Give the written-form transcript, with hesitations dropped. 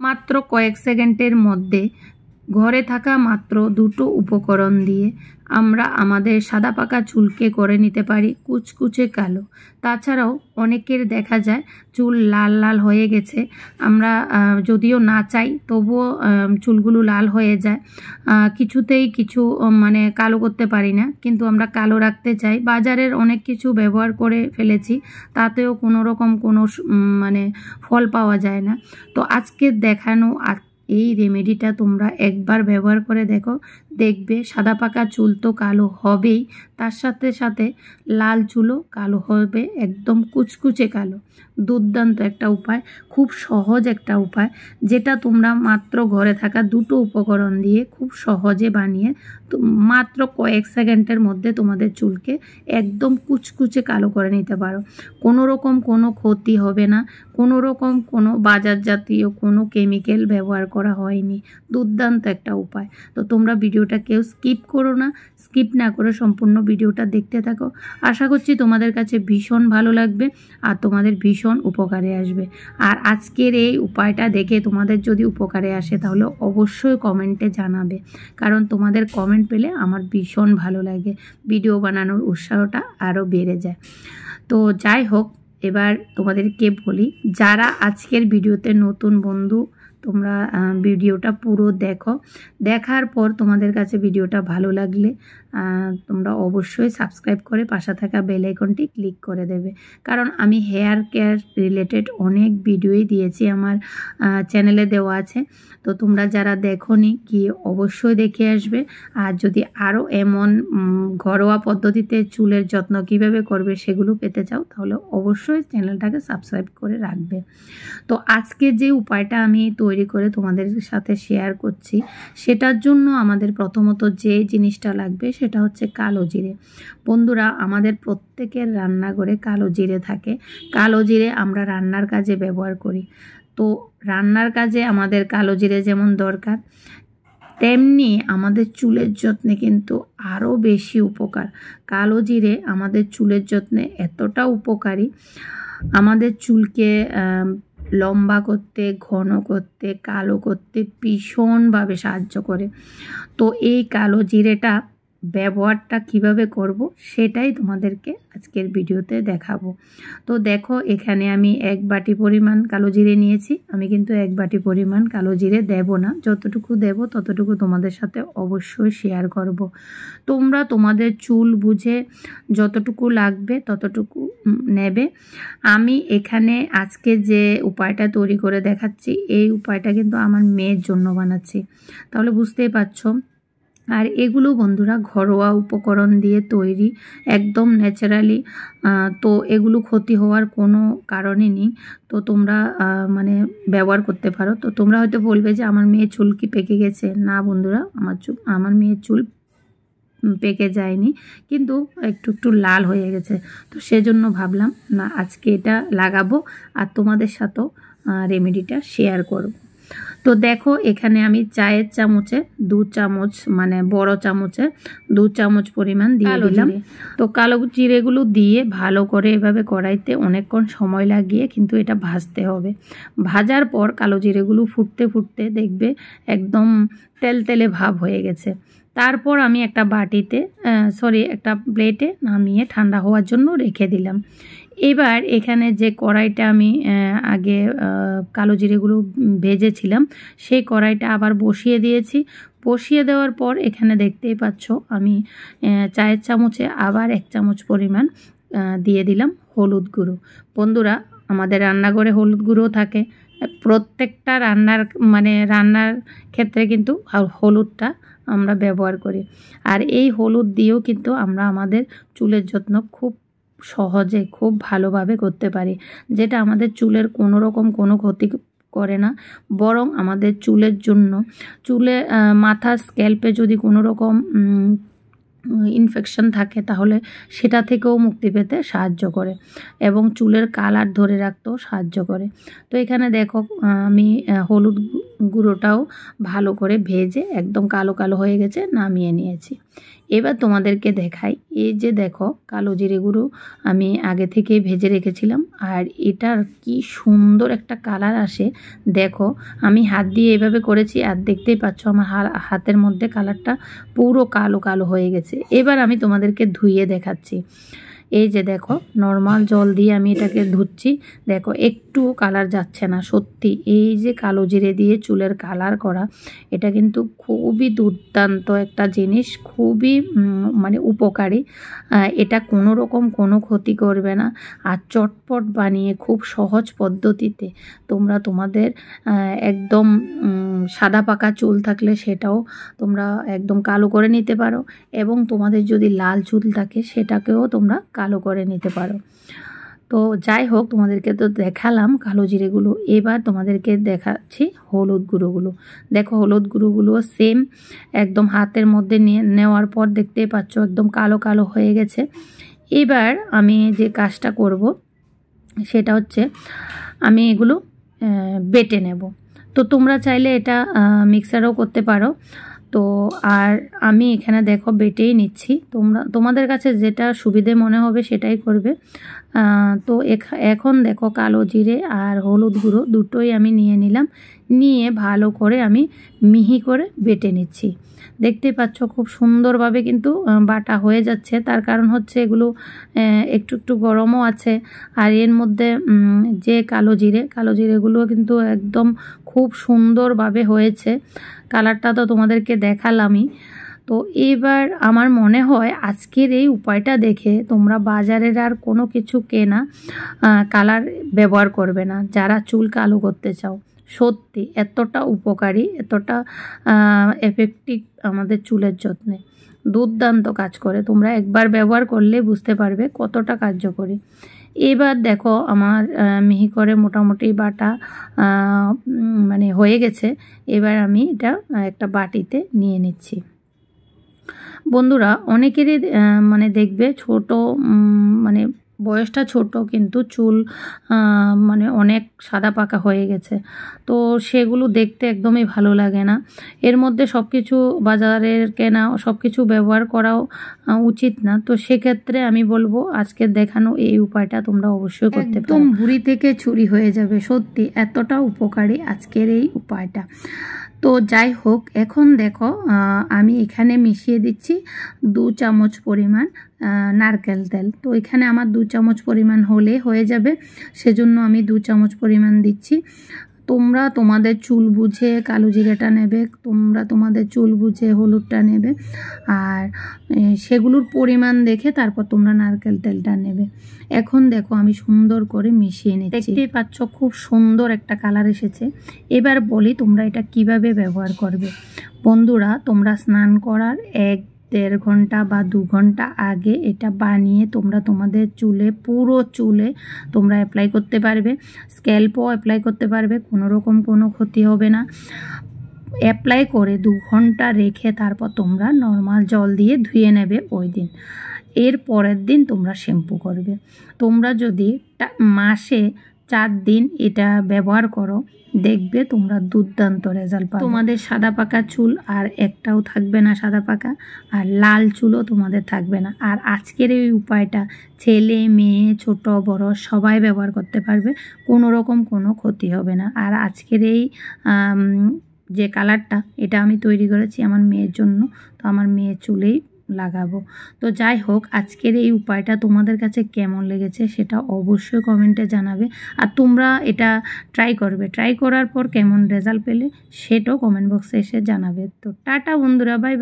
মাত্র কয়েক সেকেন্ডের মধ্যে ঘরে থাকা মাত্র দুটো উপকরণ দিয়ে আমরা আমাদের সাদা পাকা চুলকে করে নিতে পারি কুচকুচে কালো। তাছাড়াও অনেকের দেখা যায় চুল লাল লাল হয়ে গেছে, আমরা যদিও না চাই তবুও চুলগুলো লাল হয়ে যায়, কিছুতেই কিছু মানে কালো করতে পারি না, কিন্তু আমরা কালো রাখতে চাই। বাজারের অনেক কিছু ব্যবহার করে ফেলেছি, তাতেও কোনো রকম কোনো মানে ফল পাওয়া যায় না। তো আজকে দেখানো এই রেমেডিটা তোমরা একবার ব্যবহার করে দেখো, দেখবে সাদা পাকা চুল তো কালো হবেই, তার সাথে সাথে লাল চুলও কালো হবে, একদম কুচকুচে কালো। দুর্দান্ত একটা উপায়, খুব সহজ একটা উপায়, যেটা তোমরা মাত্র ঘরে থাকা দুটো উপকরণ দিয়ে খুব সহজে বানিয়ে মাত্র কয়েক সেকেন্ডের মধ্যে তোমাদের চুলকে একদম কুচকুচে কালো করে নিতে পারো। কোনো রকম কোনো ক্ষতি হবে না, কোনো রকম কোনো বাজার জাতীয় কোনো কেমিক্যাল ব্যবহার করা হয়নি। দুর্দান্ত একটা উপায়। তো তোমরা ভিডিওটা কেউ স্কিপ করো না, স্কিপ না করে সম্পূর্ণ ভিডিওটা দেখতে থাকো। আশা করছি তোমাদের কাছে ভীষণ ভালো লাগবে আর তোমাদের ভীষণ উপকারে আসবে। আর আজকের এই উপায়টা দেখে তোমাদের যদি উপকারে আসে তাহলে অবশ্যই কমেন্টে জানাবে, কারণ তোমাদের কমেন্ট পেলে আমার ভীষণ ভালো লাগে, ভিডিও বানানোর উৎসাহটা আরও বেড়ে যায়। তো যাই হোক, এবার তোমাদেরকে বলি, যারা আজকের ভিডিওতে নতুন বন্ধু, তোমরা ভিডিওটা পুরো দেখো, দেখার পর তোমাদের কাছে ভিডিওটা ভালো লাগলে তোমরা অবশ্যই সাবস্ক্রাইব করে পাশে থাকা বেল আইকনটি ক্লিক করে দেবে, কারণ আমি হেয়ার কেয়ার রিলেটেড অনেক ভিডিওই দিয়েছি, আমার চ্যানেলে দেওয়া আছে। তো তোমরা যারা দেখোনি গিয়ে অবশ্যই দেখে আসবে। আর যদি আরও এমন ঘরোয়া পদ্ধতিতে চুলের যত্ন কিভাবে করবে সেগুলো পেতে চাও তাহলে অবশ্যই চ্যানেলটাকে সাবস্ক্রাইব করে রাখবে। তো আজকে যে উপায়টা আমি তৈরি করে তোমাদের সাথে শেয়ার করছি, সেটার জন্য আমাদের প্রথমত যে জিনিসটা লাগবে সেটা হচ্ছে কালো জিরে। বন্ধুরা, আমাদের প্রত্যেকের রান্নাঘরে কালো জিরে থাকে। কালো জিরে আমরা রান্নার কাজে ব্যবহার করি। তো রান্নার কাজে আমাদের কালো জিরে যেমন দরকার, তেমনি আমাদের চুলের যত্নে কিন্তু আরও বেশি উপকার। কালো জিরে আমাদের চুলের যত্নে এতটা উপকারী, আমাদের চুলকে লম্বা করতে, ঘন করতে, কালো করতে ভীষণভাবে সাহায্য করে। তো এই কালো জিরেটা ব্যবহারটা কিভাবে করব সেটাই তোমাদেরকে আজকের ভিডিওতে দেখাবো। তো দেখো, এখানে আমি 1 বাটি পরিমাণ কালো জিরে নিয়েছি। আমি কিন্তু 1 বাটি পরিমাণ কালো জিরে দেব না, যতটুকু দেব ততটুকু তোমাদের সাথে অবশ্যই শেয়ার করব। তোমরা তোমাদের চুল বুঝে যতটুকু লাগবে ততটুকু নেবে। আমি এখানে আজকে যে উপায়টা তৈরি করে দেখাচ্ছি, এই উপায়টা কিন্তু আমার মেয়ের জন্য বানাচ্ছি, তাহলে বুঝতেই পারছো। আর এগুলো বন্ধুরা ঘরোয়া উপকরণ দিয়ে তৈরি, একদম ন্যাচারালি। তো এগুলো ক্ষতি হওয়ার কোনো কারণই নেই। তো তোমরা মানে ব্যবহার করতে পারো। তো তোমরা হয়তো বলবে যে আমার মেয়ের চুল কি পেকে গেছে? না বন্ধুরা, আমার মেয়ের চুল পেকে যায়নি, কিন্তু একটু একটু লাল হয়ে গেছে। তো সেজন্য ভাবলাম না, আজকে এটা লাগাবো আর তোমাদের সাথেও রেমেডিটা শেয়ার করব। তো দেখো, এখানে আমি চায়ের চামচে 2 চামচ, মানে বড় চামচে 2 চামচ পরিমাণ দিয়ে দিলাম। তো কালো জিরেগুলো দিয়ে ভালো করে এভাবে কড়াইতে অনেকক্ষণ সময় লাগিয়ে কিন্তু এটা ভাজতে হবে। ভাজার পর কালো জিরেগুলো ফুটতে ফুটতে দেখবে একদম তেলতেলে ভাব হয়ে গেছে। তারপর আমি একটা একটা প্লেটে নামিয়ে ঠান্ডা হওয়ার জন্য রেখে দিলাম। এবার এখানে যে কড়াইটা আমি আগে কালো জিরেগুলো ভেজেছিলাম, সেই কড়াইটা আবার বসিয়ে দিয়েছি। বসিয়ে দেওয়ার পর এখানে দেখতেই পাচ্ছ আমি চায়ের চামচে আবার 1 চামচ পরিমাণ দিয়ে দিলাম হলুদ গুঁড়ো। বন্ধুরা, আমাদের রান্নাঘরে হলুদ গুঁড়ো থাকে, প্রত্যেকটা রান্নার ক্ষেত্রে কিন্তু হলুদটা আমরা ব্যবহার করি। আর এই হলুদ দিয়েও কিন্তু আমরা আমাদের চুলের যত্ন খুব সহজে খুব ভালোভাবে করতে পারি, যেটা আমাদের চুলের কোনো রকম কোনো ক্ষতি করে না, বরং আমাদের চুলের জন্য মাথার স্ক্যাল্পে যদি কোনো রকম ইনফেকশন থাকে তাহলে সেটা থেকেও মুক্তি পেতে সাহায্য করে এবং চুলের কালার ধরে রাখতেও সাহায্য করে। তো এখানে দেখো, আমি হলুদ গুঁড়োটাও ভালো করে ভেজে একদম কালো কালো হয়ে গেছে, নামিয়ে নিয়েছি। এবার তোমাদেরকে দেখাই, এই যে দেখো কালো জিরে গুঁড়ো আমি আগে থেকে ভেজে রেখেছিলাম, আর এটার কি সুন্দর একটা কালার আসে। দেখো আমি হাত দিয়ে এভাবে করেছি, আর দেখতেই পাচ্ছ আমার হাতের মধ্যে কালারটা পুরো কালো কালো হয়ে গেছে। এবার আমি তোমাদেরকে ধুয়ে দেখাচ্ছি। এই যে দেখো নর্মাল জল দিয়ে আমি এটাকে ধুচ্ছি, দেখো একটু কালার যাচ্ছে না। সত্যি এই যে কালো জিরে দিয়ে চুলের কালার করা, এটা কিন্তু খুবই দুর্দান্ত একটা জিনিস, খুবই মানে উপকারী। এটা কোনো রকম কোনো ক্ষতি করবে না, আর চটপট বানিয়ে খুব সহজ পদ্ধতিতে তোমরা তোমাদের একদম সাদা পাকা চুল থাকলে সেটাও তোমরা একদম কালো করে নিতে পারো, এবং তোমাদের যদি লাল চুল থাকে সেটাকেও তোমরা কালো করে নিতে পারো। তো যাই হোক, তোমাদেরকে তো দেখালাম কালো জিরেগুলো, এবার তোমাদেরকে দেখাচ্ছি হলুদ গুঁড়োগুলো। দেখো হলুদ গুঁড়োগুলো সেম একদম হাতের মধ্যে নেওয়ার পর দেখতেই পাচ্ছ একদম কালো কালো হয়ে গেছে। এবার আমি যে কাজটা করব সেটা হচ্ছে আমি এগুলো বেটে নেব। তো তোমরা চাইলে এটা মিক্সারও করতে পারো। তো আর আমি এখানে দেখো বেটেই নিচ্ছি, তোমাদের কাছে যেটা সুবিধে মনে হবে সেটাই করবে। তো এখন দেখো কালো জিরে আর হলুদ গুঁড়ো দুটোই আমি নিয়ে নিলাম, নিয়ে ভালো করে আমি মিহি করে বেটে নিচ্ছি। দেখতে পাচ্ছ খুব সুন্দরভাবে কিন্তু বাটা হয়ে যাচ্ছে, তার কারণ হচ্ছে এগুলো একটু একটু গরমও আছে, আর এর মধ্যে যে কালো জিরেগুলো কিন্তু একদম খুব সুন্দরভাবে হয়েছে। কালারটা তো তোমাদেরকে দেখালামই। তো এবার আমার মনে হয় আজকের এই উপায়টা দেখে তোমরা বাজারের আর কোনো কিছু কেনা কালার ব্যবহার করবে না যারা চুল কালো করতে চাও। সত্যি এতটা উপকারী, এতটা এফেক্টিভ আমাদের চুলের যত্নে, দুর্দান্ত কাজ করে। তোমরা একবার ব্যবহার করলে বুঝতে পারবে কতটা কার্যকরী। এবার দেখো আমার মিহি করে মোটামুটি বাটা মানে হয়ে গেছে। এবার আমি এটা একটা বাটিতে নিয়ে নিচ্ছি। বন্ধুরা অনেকেরই মানে দেখবে ছোট মানে বয়সটা ছোট কিন্তু চুল মানে অনেক সাদা পাকা হয়ে গেছে, তো সেগুলো দেখতে একদমই ভালো লাগে না। এর মধ্যে সব কিছু বাজারের কেনা সব কিছু ব্যবহার করাও উচিত না। তো সেক্ষেত্রে আমি বলবো আজকের দেখানো এই উপায়টা তোমরা অবশ্যই করতে পারো, একদম বুড়ি থেকে ছুরি হয়ে যাবে। সত্যি এতটা উপকারী আজকের এই উপায়টা। তো যাই হোক, এখন দেখো আমি এখানে মিশিয়ে দিচ্ছি 2 চামচ পরিমাণ নারকেল তেল। তো এখানে আমার 2 চামচ পরিমাণ হলে হয়ে যাবে, সেজন্য আমি 2 চামচ পরিমাণ দিচ্ছি। তোমরা তোমাদের চুল বুঝে কালো জিরাটা নেবে, তোমরা তোমাদের চুল বুঝে হলুদটা নেবে, আর সেগুলোর পরিমাণ দেখে তারপর তোমরা নারকেল তেলটা নেবে। এখন দেখো আমি সুন্দর করে মিশিয়ে নিচ্ছি, দেখতেই পাচ্ছ খুব সুন্দর একটা কালার এসেছে। এবার বলি তোমরা এটা কিভাবে ব্যবহার করবে। বন্ধুরা তোমরা স্নান করার 1-1.5 ঘন্টা বা 2 ঘন্টা আগে এটা বানিয়ে তোমরা তোমাদের চুলে, পুরো চুলে তোমরা অ্যাপ্লাই করতে পারবে, স্ক্যাল্পও অ্যাপ্লাই করতে পারবে, কোনো রকম কোনো ক্ষতি হবে না। অ্যাপ্লাই করে 2 ঘন্টা রেখে তারপর তোমরা নর্মাল জল দিয়ে ধুয়ে নেবে ওই দিন। এর পরের দিন তোমরা শ্যাম্পু করবে। তোমরা যদি মাসে 4 দিন এটা ব্যবহার করো, দেখবে তোমরা দুর্দান্ত রেজাল্ট পাবে। তোমাদের সাদা পাকা চুল আর একটাও থাকবে না সাদা পাকা, আর লাল চুলও তোমাদের থাকবে না। আর আজকের এই উপায়টা ছেলে মেয়ে ছোট বড় সবাই ব্যবহার করতে পারবে, কোনো রকম কোনো ক্ষতি হবে না। আর আজকের এই যে কালারটা এটা আমি তৈরি করেছি আমার মেয়ের জন্য, তো আমার মেয়ের চুলেই লাগাবো। তো যাই হোক, আজকের এই উপায়টা তোমাদের কাছে কেমন লেগেছে সেটা অবশ্যই কমেন্টে জানাবে, আর তোমরা এটা ট্রাই করবে, ট্রাই করার পর কেমন রেজাল্ট পেলে সেটাও কমেন্ট বক্সে এসে জানাবে। তো টাটা বন্ধুরা, বাই।